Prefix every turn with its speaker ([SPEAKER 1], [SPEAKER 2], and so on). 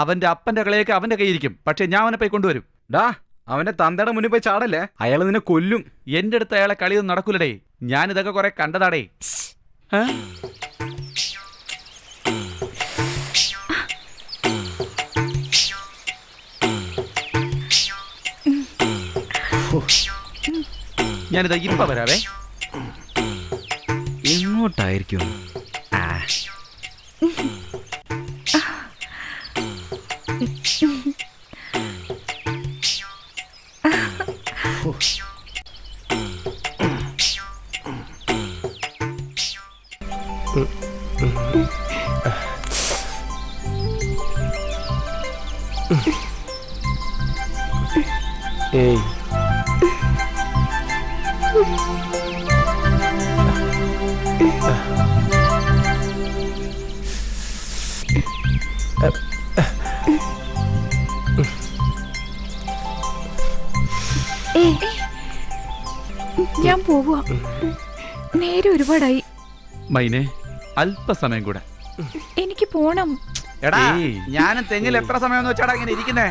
[SPEAKER 1] അവന്റെ അപ്പന്റെ കളിയൊക്കെ അവന്റെ കയ്യിരിക്കും. പക്ഷെ ഞാൻ അവനെ പോയി കൊണ്ടുവരും.
[SPEAKER 2] ഡാ, അവന്റെ തന്തയുടെ മുന്നിൽ പോയി ചാടല്ലേ, അയാൾ നിന്നെ കൊല്ലും.
[SPEAKER 1] എന്റെ അടുത്ത് അയാളെ കളിയൊന്നും നടക്കൂലടേ. ഞാനിതൊക്കെ കുറെ കണ്ടതാടേ. ഞാനിതാ ഇപ്പ വരാവേ.
[SPEAKER 2] എങ്ങോട്ടായിരിക്കും?
[SPEAKER 3] ഏയ്
[SPEAKER 4] ഞാൻ പോവാ. നേരെ ഒരുപാടായി.
[SPEAKER 1] മൈനെ, അല്പസമയം കൂടെ.
[SPEAKER 4] എനിക്ക് പോണം.
[SPEAKER 1] എടാ, ഞാനും തെങ്ങിൽ എത്ര സമയം വെച്ചാടാ ഇങ്ങനെ ഇരിക്കുന്നേ?